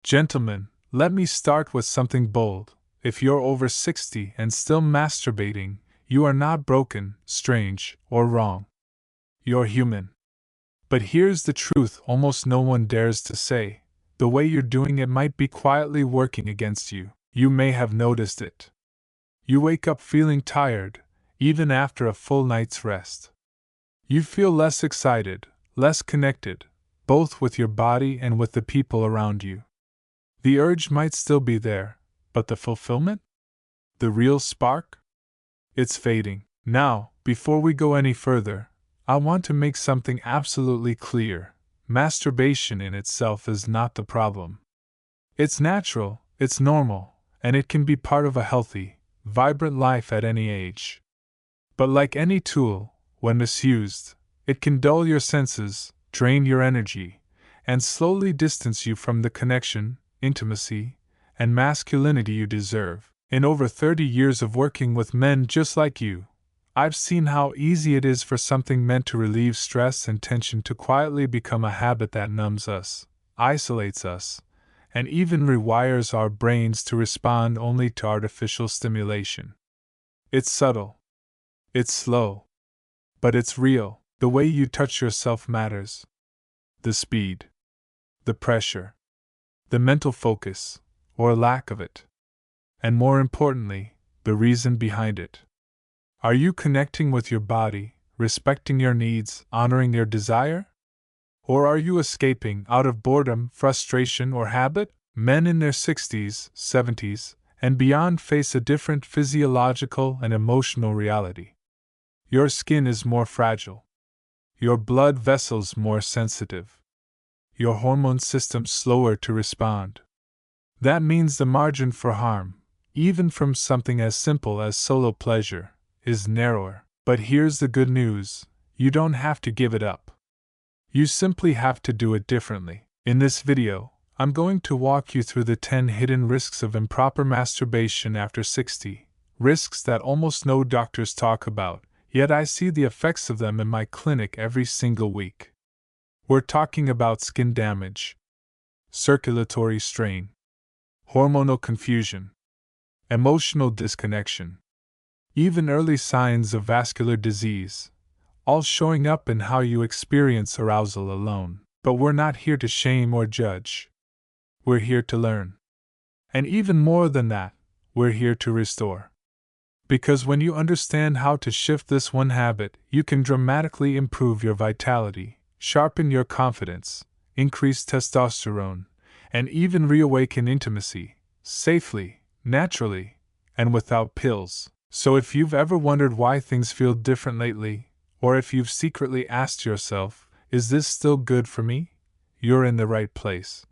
Gentlemen, let me start with something bold. If you're over 60 and still masturbating, you are not broken, strange, or wrong. You're human. But here's the truth almost no one dares to say: the way you're doing it might be quietly working against you. You may have noticed it. You wake up feeling tired, even after a full night's rest. You feel less excited, less connected, both with your body and with the people around you. The urge might still be there, but the fulfillment? The real spark? It's fading. Now, before we go any further, I want to make something absolutely clear. Masturbation in itself is not the problem. It's natural, it's normal, and it can be part of a healthy, vibrant life at any age. But like any tool, when misused, it can dull your senses, drain your energy, and slowly distance you from the connection, intimacy, and masculinity you deserve. In over 30 years of working with men just like you, I've seen how easy it is for something meant to relieve stress and tension to quietly become a habit that numbs us, isolates us, and even rewires our brains to respond only to artificial stimulation. It's subtle. It's slow. But it's real. The way you touch yourself matters. The speed. The pressure. The mental focus, or lack of it. And more importantly, the reason behind it. Are you connecting with your body, respecting your needs, honoring your desire? Or are you escaping out of boredom, frustration, or habit? Men in their 60s, 70s, and beyond face a different physiological and emotional reality. Your skin is more fragile. Your blood vessels more sensitive. Your hormone system slower to respond. That means the margin for harm, even from something as simple as solo pleasure, is narrower. But here's the good news: you don't have to give it up. You simply have to do it differently. In this video, I'm going to walk you through the 10 hidden risks of improper masturbation after 60, risks that almost no doctors talk about, yet I see the effects of them in my clinic every single week. We're talking about skin damage, circulatory strain, hormonal confusion, emotional disconnection, even early signs of vascular disease, all showing up in how you experience arousal alone. But we're not here to shame or judge. We're here to learn. And even more than that, we're here to restore. Because when you understand how to shift this one habit, you can dramatically improve your vitality, sharpen your confidence, increase testosterone, and even reawaken intimacy, safely, naturally, and without pills. So if you've ever wondered why things feel different lately, or if you've secretly asked yourself, is this still good for me? You're in the right place.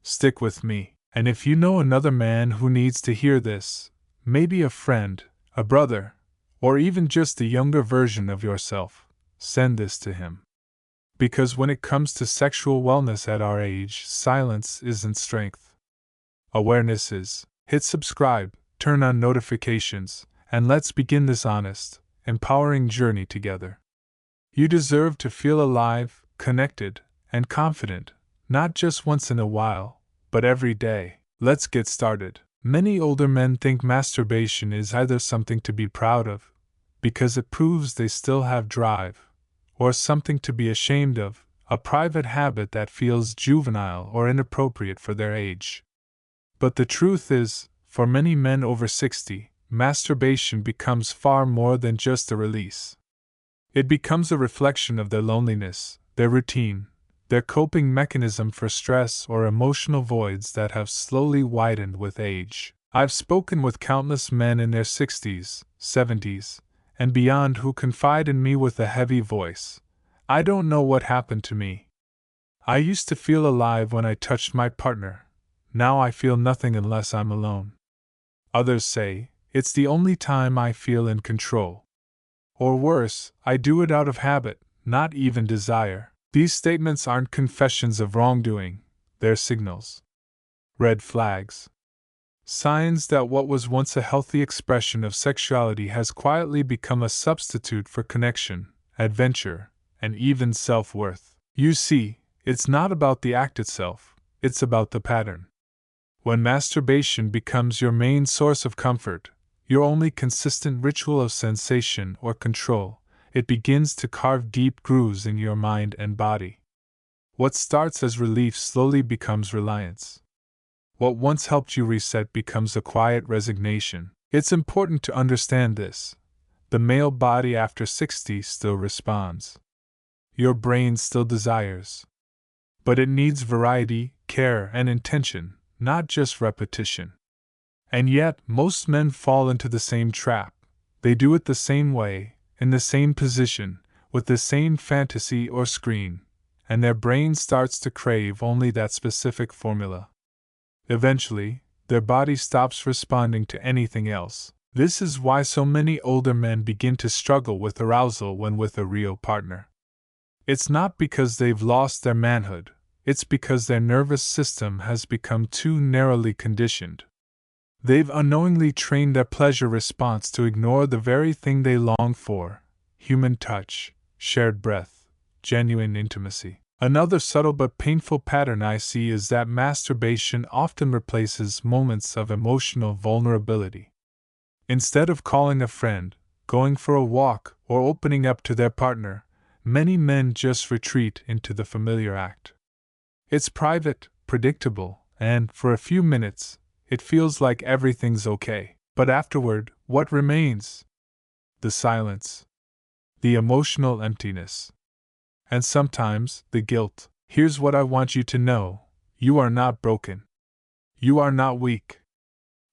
Stick with me. And if you know another man who needs to hear this, maybe a friend, a brother, or even just a younger version of yourself, send this to him. Because when it comes to sexual wellness at our age, silence isn't strength. Awareness is. Hit subscribe, turn on notifications, and let's begin this honest, empowering journey together. You deserve to feel alive, connected, and confident, not just once in a while, but every day. Let's get started. Many older men think masturbation is either something to be proud of, because it proves they still have drive, or something to be ashamed of, a private habit that feels juvenile or inappropriate for their age. But the truth is, for many men over 60, masturbation becomes far more than just a release. It becomes a reflection of their loneliness, their routine, their coping mechanism for stress or emotional voids that have slowly widened with age. I've spoken with countless men in their 60s, 70s, and beyond who confide in me with a heavy voice. I don't know what happened to me. I used to feel alive when I touched my partner. Now I feel nothing unless I'm alone. Others say, it's the only time I feel in control. Or worse, I do it out of habit, not even desire. These statements aren't confessions of wrongdoing, they're signals. Red flags. Signs that what was once a healthy expression of sexuality has quietly become a substitute for connection, adventure, and even self-worth. You see, it's not about the act itself, it's about the pattern. When masturbation becomes your main source of comfort, your only consistent ritual of sensation or control, it begins to carve deep grooves in your mind and body. What starts as relief slowly becomes reliance. What once helped you reset becomes a quiet resignation. It's important to understand this. The male body after 60 still responds. Your brain still desires. But it needs variety, care, and intention, not just repetition. And yet, most men fall into the same trap. They do it the same way, in the same position, with the same fantasy or screen, and their brain starts to crave only that specific formula. Eventually, their body stops responding to anything else. This is why so many older men begin to struggle with arousal when with a real partner. It's not because they've lost their manhood, it's because their nervous system has become too narrowly conditioned. They've unknowingly trained their pleasure response to ignore the very thing they long for: human touch, shared breath, genuine intimacy. Another subtle but painful pattern I see is that masturbation often replaces moments of emotional vulnerability. Instead of calling a friend, going for a walk, or opening up to their partner, many men just retreat into the familiar act. It's private, predictable, and, for a few minutes, it feels like everything's okay. But afterward, what remains? The silence. The emotional emptiness. And sometimes, the guilt. Here's what I want you to know: you are not broken. You are not weak.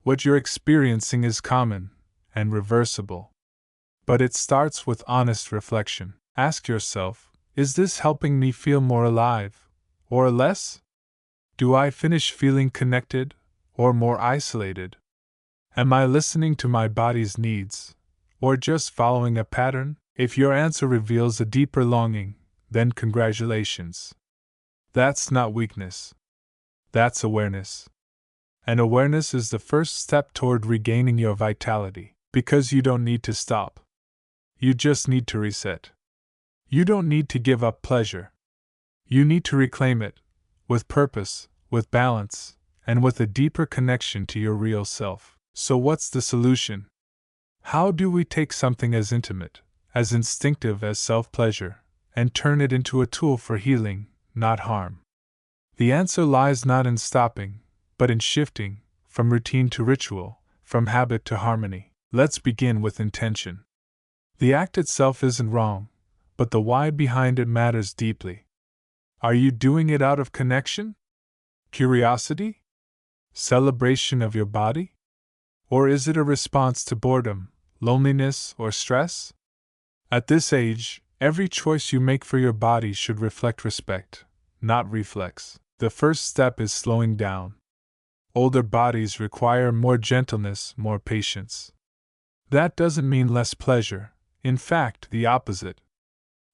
What you're experiencing is common and reversible. But it starts with honest reflection. Ask yourself, is this helping me feel more alive, or less? Do I finish feeling connected, or more isolated? Am I listening to my body's needs, or just following a pattern? If your answer reveals a deeper longing, then congratulations. That's not weakness. That's awareness. And awareness is the first step toward regaining your vitality, because you don't need to stop. You just need to reset. You don't need to give up pleasure. You need to reclaim it, with purpose, with balance, and with a deeper connection to your real self. So what's the solution? How do we take something as intimate, as instinctive as self-pleasure, and turn it into a tool for healing, not harm? The answer lies not in stopping, but in shifting, from routine to ritual, from habit to harmony. Let's begin with intention. The act itself isn't wrong, but the why behind it matters deeply. Are you doing it out of connection? Curiosity? Celebration of your body? Or is it a response to boredom, loneliness, or stress? At this age, every choice you make for your body should reflect respect, not reflex. The first step is slowing down. Older bodies require more gentleness, more patience. That doesn't mean less pleasure, in fact, the opposite.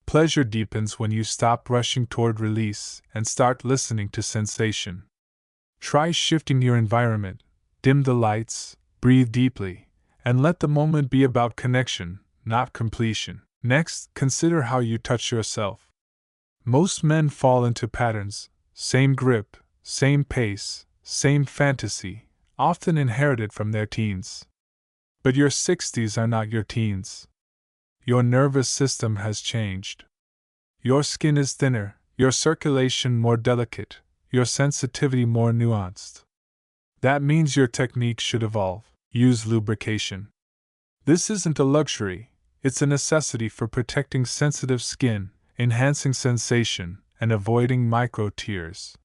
Pleasure deepens when you stop rushing toward release and start listening to sensation. Try shifting your environment, dim the lights, breathe deeply, and let the moment be about connection, not completion. Next, consider how you touch yourself. Most men fall into patterns: same grip, same pace, same fantasy, often inherited from their teens. But your 60s are not your teens. Your nervous system has changed. Your skin is thinner, your circulation more delicate, your sensitivity more nuanced. That means your technique should evolve. Use lubrication. This isn't a luxury, it's a necessity for protecting sensitive skin, enhancing sensation, and avoiding micro tears.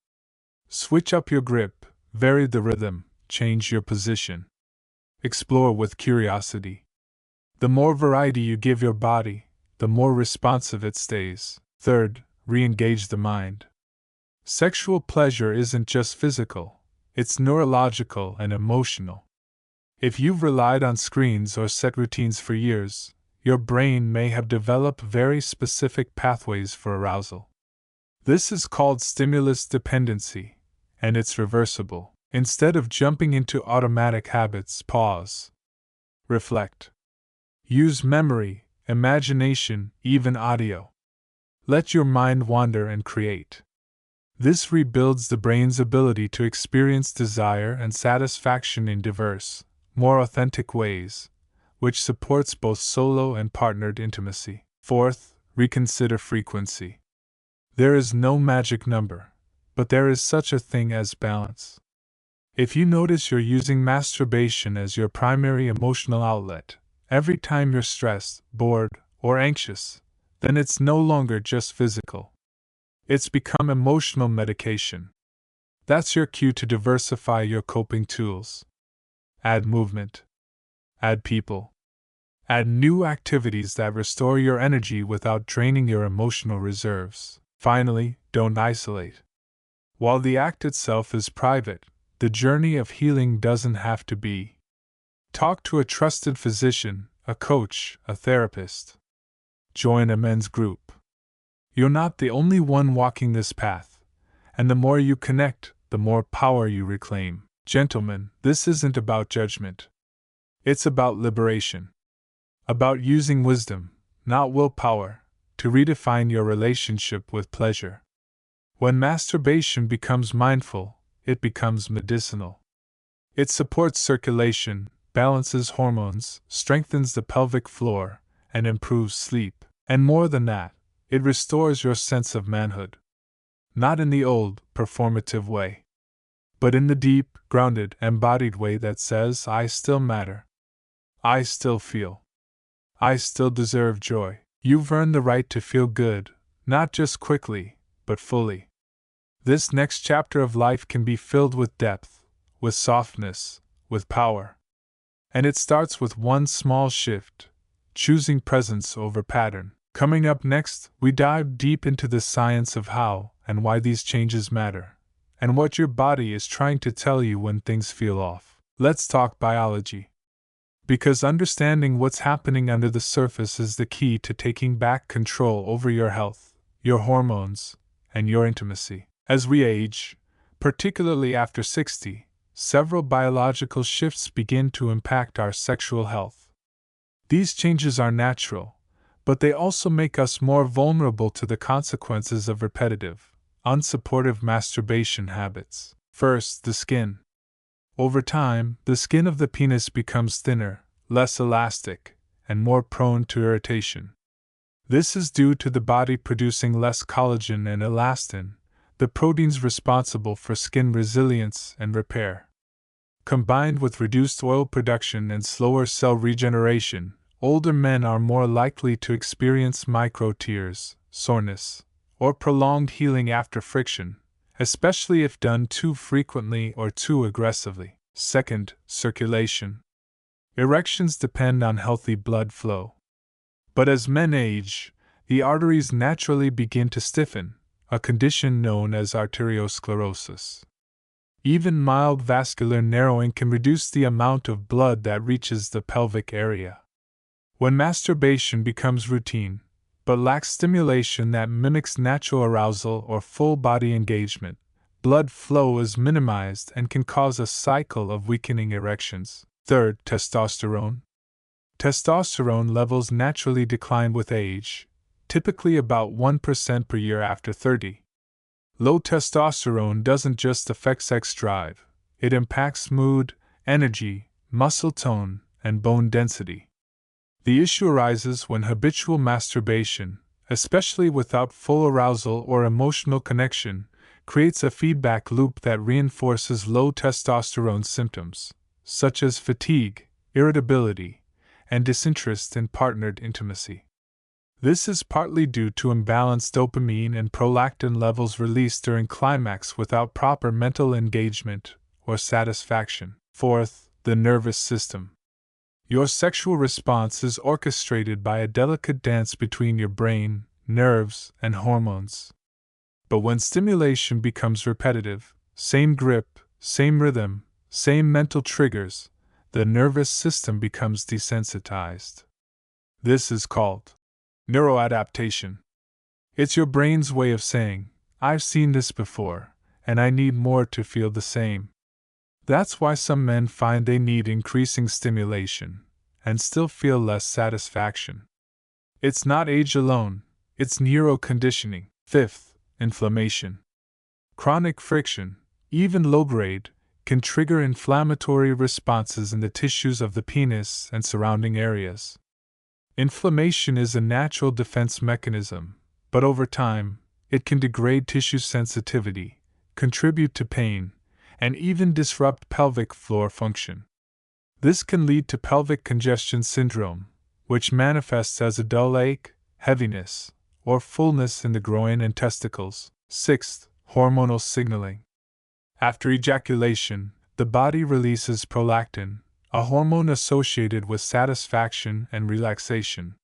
Switch up your grip, vary the rhythm, change your position. Explore with curiosity. The more variety you give your body, the more responsive it stays. Third, re-engage the mind. Sexual pleasure isn't just physical, it's neurological and emotional. If you've relied on screens or set routines for years, your brain may have developed very specific pathways for arousal. This is called stimulus dependency, and it's reversible. Instead of jumping into automatic habits, pause. Reflect. Use memory, imagination, even audio. Let your mind wander and create. This rebuilds the brain's ability to experience desire and satisfaction in diverse, more authentic ways, which supports both solo and partnered intimacy. Fourth, reconsider frequency. There is no magic number, but there is such a thing as balance. If you notice you're using masturbation as your primary emotional outlet, every time you're stressed, bored, or anxious, then it's no longer just physical. It's become emotional medication. That's your cue to diversify your coping tools. Add movement. Add people. Add new activities that restore your energy without draining your emotional reserves. Finally, don't isolate. While the act itself is private, the journey of healing doesn't have to be. Talk to a trusted physician, a coach, a therapist. Join a men's group. You're not the only one walking this path, and the more you connect, the more power you reclaim. Gentlemen, this isn't about judgment. It's about liberation. About using wisdom, not willpower, to redefine your relationship with pleasure. When masturbation becomes mindful, it becomes medicinal. It supports circulation, balances hormones, strengthens the pelvic floor, and improves sleep. And more than that, it restores your sense of manhood. Not in the old, performative way, but in the deep, grounded, embodied way that says, I still matter. I still feel. I still deserve joy. You've earned the right to feel good, not just quickly, but fully. This next chapter of life can be filled with depth, with softness, with power. And it starts with one small shift, choosing presence over pattern. Coming up next, we dive deep into the science of how and why these changes matter, and what your body is trying to tell you when things feel off. Let's talk biology. Because understanding what's happening under the surface is the key to taking back control over your health, your hormones, and your intimacy. As we age, particularly after 60, several biological shifts begin to impact our sexual health. These changes are natural, but they also make us more vulnerable to the consequences of repetitive, unsupportive masturbation habits. First, the skin. Over time, the skin of the penis becomes thinner, less elastic, and more prone to irritation. This is due to the body producing less collagen and elastin, the proteins responsible for skin resilience and repair. Combined with reduced oil production and slower cell regeneration, older men are more likely to experience micro-tears, soreness, or prolonged healing after friction, especially if done too frequently or too aggressively. Second, circulation. Erections depend on healthy blood flow. But as men age, the arteries naturally begin to stiffen, a condition known as arteriosclerosis. Even mild vascular narrowing can reduce the amount of blood that reaches the pelvic area. When masturbation becomes routine, but lacks stimulation that mimics natural arousal or full-body engagement, blood flow is minimized and can cause a cycle of weakening erections. Third, testosterone. Testosterone levels naturally decline with age, typically about 1% per year after 30. Low testosterone doesn't just affect sex drive, it impacts mood, energy, muscle tone, and bone density. The issue arises when habitual masturbation, especially without full arousal or emotional connection, creates a feedback loop that reinforces low testosterone symptoms, such as fatigue, irritability, and disinterest in partnered intimacy. This is partly due to imbalanced dopamine and prolactin levels released during climax without proper mental engagement or satisfaction. Fourth, the nervous system. Your sexual response is orchestrated by a delicate dance between your brain, nerves, and hormones. But when stimulation becomes repetitive, same grip, same rhythm, same mental triggers, the nervous system becomes desensitized. This is called neuroadaptation. It's your brain's way of saying, I've seen this before, and I need more to feel the same. That's why some men find they need increasing stimulation, and still feel less satisfaction. It's not age alone, it's neuroconditioning. Fifth, inflammation. Chronic friction, even low grade, can trigger inflammatory responses in the tissues of the penis and surrounding areas. Inflammation is a natural defense mechanism, but over time, it can degrade tissue sensitivity, contribute to pain, and even disrupt pelvic floor function. This can lead to pelvic congestion syndrome, which manifests as a dull ache, heaviness, or fullness in the groin and testicles. Sixth, hormonal signaling. After ejaculation, the body releases prolactin, a hormone associated with satisfaction and relaxation.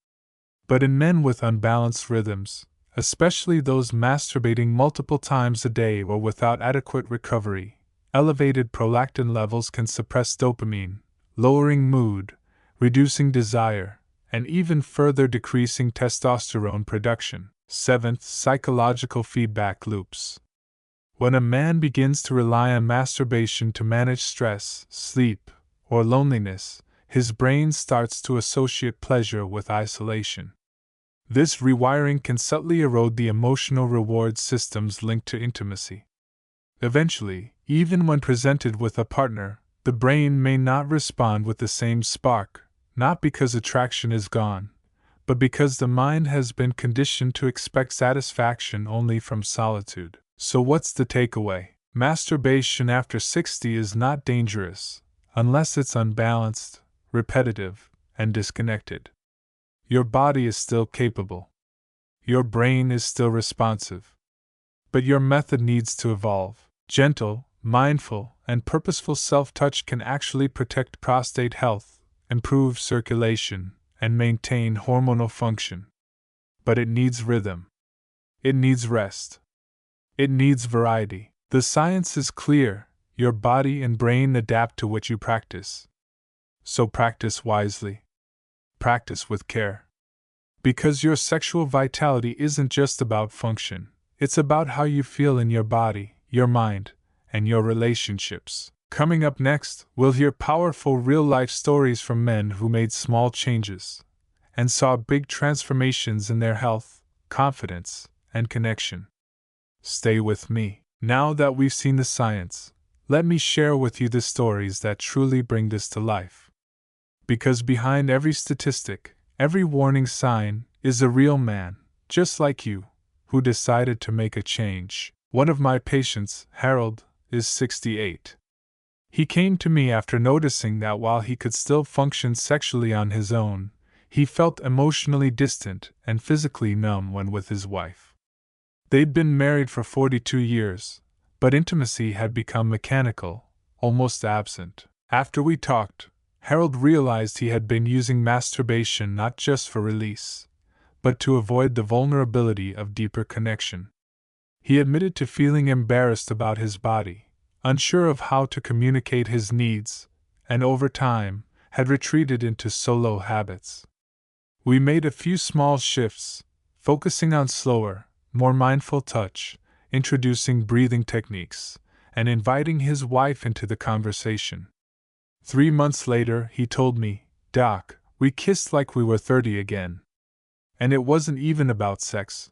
But in men with unbalanced rhythms, especially those masturbating multiple times a day or without adequate recovery, elevated prolactin levels can suppress dopamine, lowering mood, reducing desire, and even further decreasing testosterone production. Seventh, psychological feedback loops. When a man begins to rely on masturbation to manage stress, sleep, or loneliness, his brain starts to associate pleasure with isolation. This rewiring can subtly erode the emotional reward systems linked to intimacy. Eventually, even when presented with a partner, the brain may not respond with the same spark, not because attraction is gone, but because the mind has been conditioned to expect satisfaction only from solitude. So what's the takeaway? Masturbation after 60 is not dangerous, unless it's unbalanced, repetitive, and disconnected. Your body is still capable. Your brain is still responsive. But your method needs to evolve. Gentle, mindful, and purposeful self-touch can actually protect prostate health, improve circulation, and maintain hormonal function. But it needs rhythm. It needs rest. It needs variety. The science is clear: your body and brain adapt to what you practice. So practice wisely. Practice with care. Because your sexual vitality isn't just about function, it's about how you feel in your body, your mind, and your relationships. Coming up next, we'll hear powerful real-life stories from men who made small changes and saw big transformations in their health, confidence, and connection. Stay with me. Now that we've seen the science, let me share with you the stories that truly bring this to life. Because behind every statistic, every warning sign, is a real man, just like you, who decided to make a change. One of my patients, Harold, is 68. He came to me after noticing that while he could still function sexually on his own, he felt emotionally distant and physically numb when with his wife. They'd been married for 42 years, but intimacy had become mechanical, almost absent. After we talked, Harold realized he had been using masturbation not just for release, but to avoid the vulnerability of deeper connection. He admitted to feeling embarrassed about his body, unsure of how to communicate his needs, and over time, had retreated into solo habits. We made a few small shifts, focusing on slower, more mindful touch, introducing breathing techniques, and inviting his wife into the conversation. 3 months later, he told me, "Doc, we kissed like we were 30 again. And it wasn't even about sex.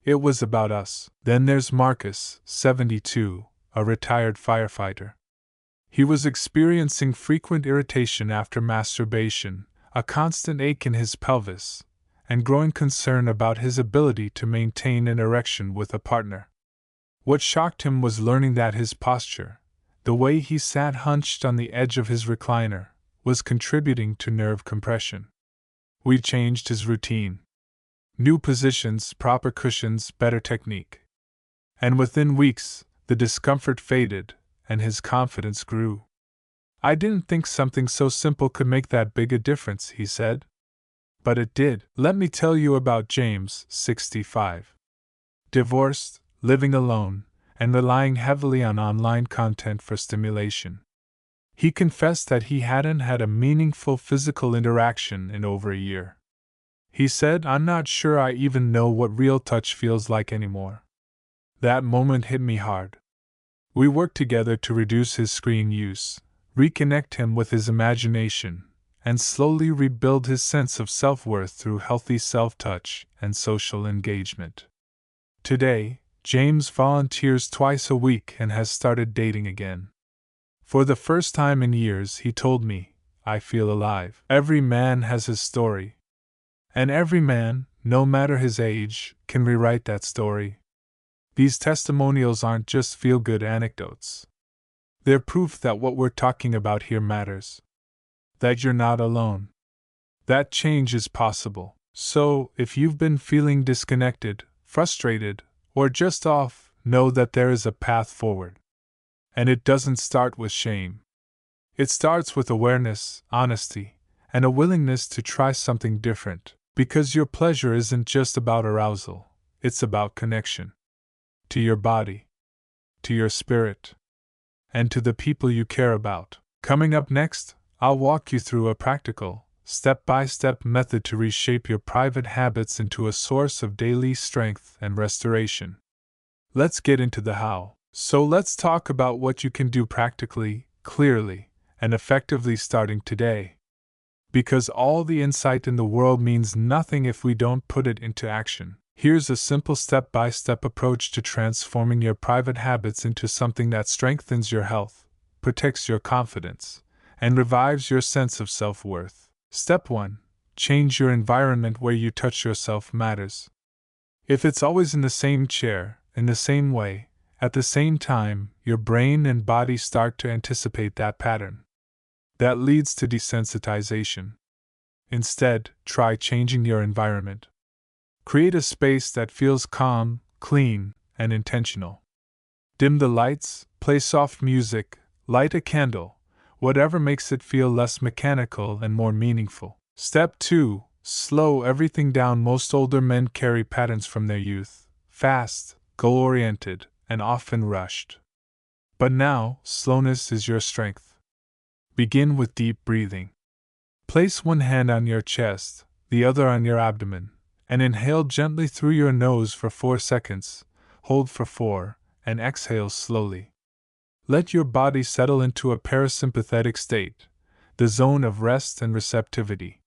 It was about us." Then there's Marcus, 72, a retired firefighter. He was experiencing frequent irritation after masturbation, a constant ache in his pelvis, and growing concern about his ability to maintain an erection with a partner. What shocked him was learning that his posture, the way he sat hunched on the edge of his recliner, was contributing to nerve compression. We changed his routine. New positions, proper cushions, better technique. And within weeks, the discomfort faded, and his confidence grew. "I didn't think something so simple could make that big a difference," he said. But it did. Let me tell you about James, 65. Divorced, living alone, and relying heavily on online content for stimulation. He confessed that he hadn't had a meaningful physical interaction in over a year. He said, "I'm not sure I even know what real touch feels like anymore." That moment hit me hard. We worked together to reduce his screen use, reconnect him with his imagination, and slowly rebuild his sense of self-worth through healthy self-touch and social engagement. Today, James volunteers twice a week and has started dating again. For the first time in years, he told me, I feel alive. Every man has his story. And every man, no matter his age, can rewrite that story. These testimonials aren't just feel-good anecdotes. They're proof that what we're talking about here matters. That you're not alone. That change is possible. So, if you've been feeling disconnected, frustrated, or just off, know that there is a path forward. And it doesn't start with shame. It starts with awareness, honesty, and a willingness to try something different. Because your pleasure isn't just about arousal, it's about connection. To your body, to your spirit, and to the people you care about. Coming up next, I'll walk you through a practical, step-by-step method to reshape your private habits into a source of daily strength and restoration. Let's get into the how. So let's talk about what you can do practically, clearly, and effectively starting today. Because all the insight in the world means nothing if we don't put it into action. Here's a simple step-by-step approach to transforming your private habits into something that strengthens your health, protects your confidence, and revives your sense of self-worth. Step 1. Change your environment where you touch yourself matters. If it's always in the same chair, in the same way, at the same time, your brain and body start to anticipate that pattern. That leads to desensitization. Instead, try changing your environment. Create a space that feels calm, clean, and intentional. Dim the lights, play soft music, light a candle, whatever makes it feel less mechanical and more meaningful. Step 2. Slow everything down. Most older men carry patterns from their youth, fast, goal-oriented, and often rushed. But now, slowness is your strength. Begin with deep breathing. Place one hand on your chest, the other on your abdomen, and inhale gently through your nose for 4 seconds, hold for 4, and exhale slowly. Let your body settle into a parasympathetic state, the zone of rest and receptivity.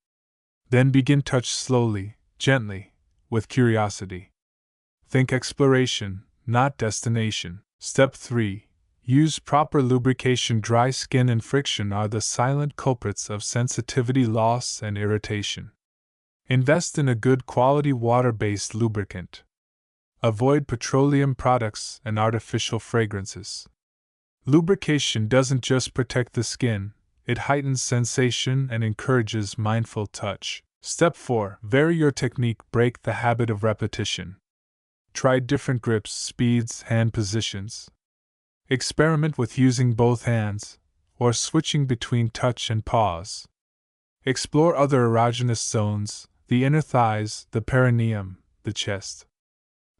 Then begin touch slowly, gently, with curiosity. Think exploration, not destination. Step 3. Use proper lubrication. Dry skin and friction are the silent culprits of sensitivity loss and irritation. Invest in a good quality water-based lubricant. Avoid petroleum products and artificial fragrances. Lubrication doesn't just protect the skin, it heightens sensation and encourages mindful touch. Step 4. Vary your technique. Break the habit of repetition. Try different grips, speeds, hand positions. Experiment with using both hands, or switching between touch and pause. Explore other erogenous zones, the inner thighs, the perineum, the chest.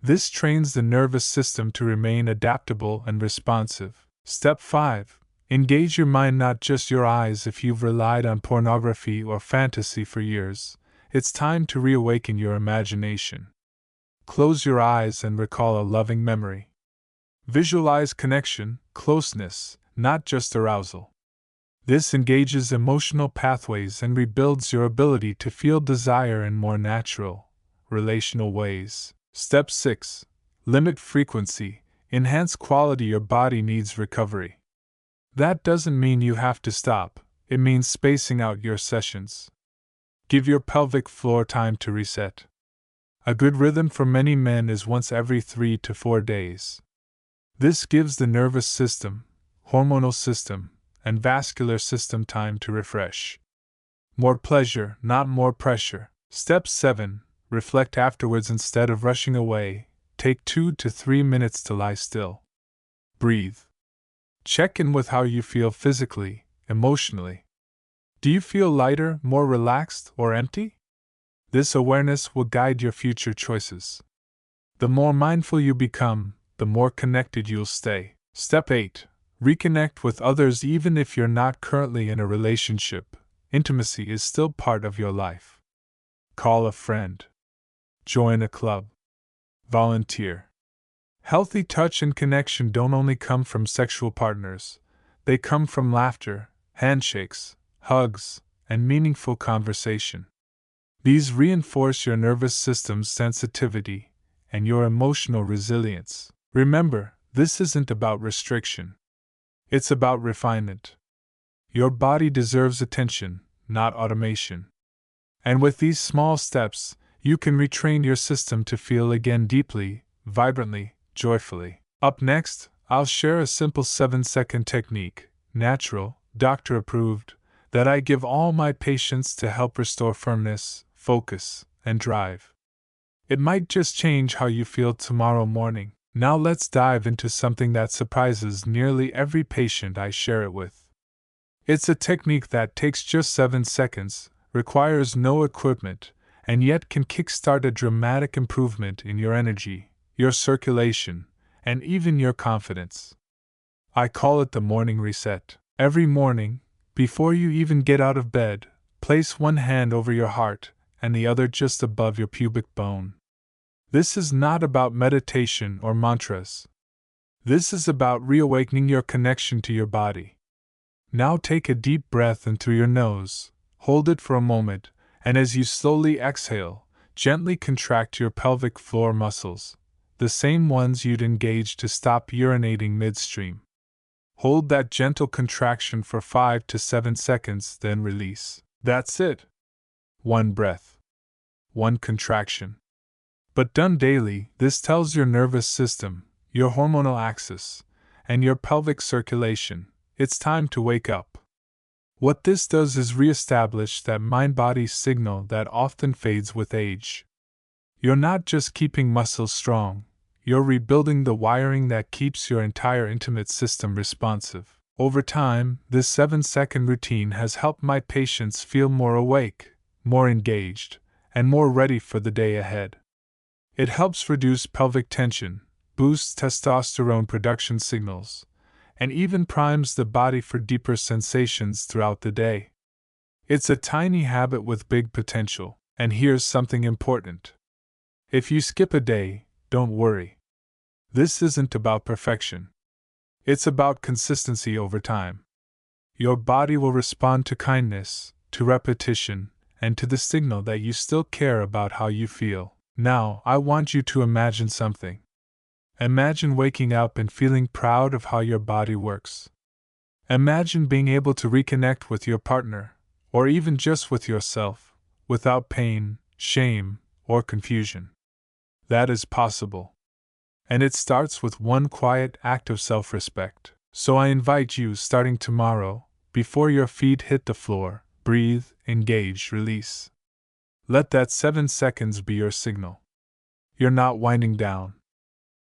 This trains the nervous system to remain adaptable and responsive. Step 5. Engage your mind, not just your eyes. If you've relied on pornography or fantasy for years, it's time to reawaken your imagination. Close your eyes and recall a loving memory. Visualize connection, closeness, not just arousal. This engages emotional pathways and rebuilds your ability to feel desire in more natural, relational ways. Step 6. Limit frequency. Enhance quality. Your body needs recovery. That doesn't mean you have to stop, it means spacing out your sessions. Give your pelvic floor time to reset. A good rhythm for many men is once every 3 to 4 days. This gives the nervous system, hormonal system, and vascular system time to refresh. More pleasure, not more pressure. Step 7. Reflect afterwards. Instead of rushing away, take 2 to 3 minutes to lie still. Breathe. Check in with how you feel physically, emotionally. Do you feel lighter, more relaxed, or empty? This awareness will guide your future choices. The more mindful you become, the more connected you'll stay. Step 8. Reconnect with others. Even if you're not currently in a relationship, intimacy is still part of your life. Call a friend. Join a club. Volunteer. Healthy touch and connection don't only come from sexual partners, they come from laughter, handshakes, hugs, and meaningful conversation. These reinforce your nervous system's sensitivity, and your emotional resilience. Remember, this isn't about restriction. It's about refinement. Your body deserves attention, not automation. And with these small steps, you can retrain your system to feel again deeply, vibrantly, joyfully. Up next, I'll share a simple 7-second technique, natural, doctor approved, that I give all my patients to help restore firmness, focus, and drive. It might just change how you feel tomorrow morning. Now let's dive into something that surprises nearly every patient I share it with. It's a technique that takes just 7 seconds, requires no equipment, and yet can kickstart a dramatic improvement in your energy, your circulation, and even your confidence. I call it the morning reset. Every morning, before you even get out of bed, place one hand over your heart and the other just above your pubic bone. This is not about meditation or mantras. This is about reawakening your connection to your body. Now take a deep breath in through your nose, hold it for a moment, and as you slowly exhale, gently contract your pelvic floor muscles, the same ones you'd engage to stop urinating midstream. Hold that gentle contraction for 5 to 7 seconds, then release. That's it. One breath. One contraction. But done daily, this tells your nervous system, your hormonal axis, and your pelvic circulation, it's time to wake up. What this does is reestablish that mind-body signal that often fades with age. You're not just keeping muscles strong, you're rebuilding the wiring that keeps your entire intimate system responsive. Over time, this 7-second routine has helped my patients feel more awake, more engaged, and more ready for the day ahead. It helps reduce pelvic tension, boosts testosterone production signals, and even primes the body for deeper sensations throughout the day. It's a tiny habit with big potential, and here's something important. If you skip a day, don't worry. This isn't about perfection. It's about consistency over time. Your body will respond to kindness, to repetition, and to the signal that you still care about how you feel. Now, I want you to imagine something. Imagine waking up and feeling proud of how your body works. Imagine being able to reconnect with your partner, or even just with yourself, without pain, shame, or confusion. That is possible. And it starts with one quiet act of self-respect. So I invite you, starting tomorrow, before your feet hit the floor, breathe, engage, release. Let that 7 seconds be your signal. You're not winding down.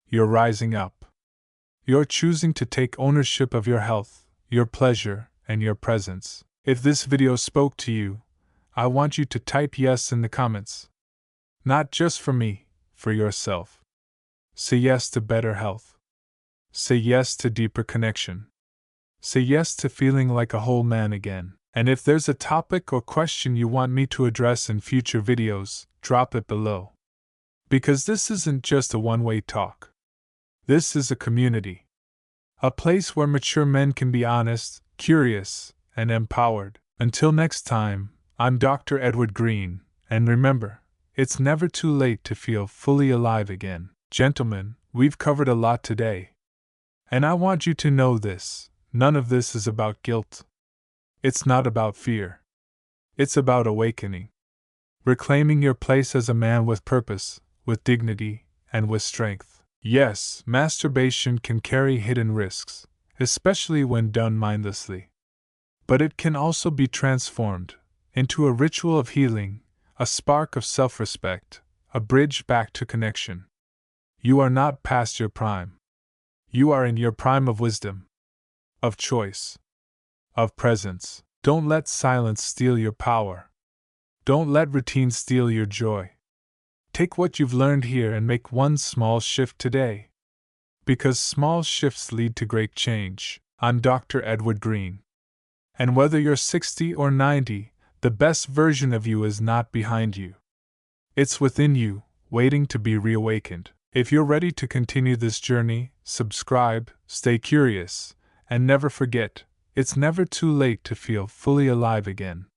You're rising up. You're choosing to take ownership of your health, your pleasure, and your presence. If this video spoke to you, I want you to type yes in the comments. Not just for me, for yourself. Say yes to better health. Say yes to deeper connection. Say yes to feeling like a whole man again. And if there's a topic or question you want me to address in future videos, drop it below. Because this isn't just a one-way talk. This is a community. A place where mature men can be honest, curious, and empowered. Until next time, I'm Dr. Edward Green, and remember, it's never too late to feel fully alive again. Gentlemen, we've covered a lot today. And I want you to know this, none of this is about guilt. It's not about fear. It's about awakening. Reclaiming your place as a man with purpose, with dignity, and with strength. Yes, masturbation can carry hidden risks, especially when done mindlessly. But it can also be transformed into a ritual of healing, a spark of self-respect, a bridge back to connection. You are not past your prime. You are in your prime of wisdom, of choice, of presence. Don't let silence steal your power. Don't let routine steal your joy. Take what you've learned here and make one small shift today. Because small shifts lead to great change. I'm Dr. Edward Green. And whether you're 60 or 90, the best version of you is not behind you. It's within you, waiting to be reawakened. If you're ready to continue this journey, subscribe, stay curious, and never forget, it's never too late to feel fully alive again.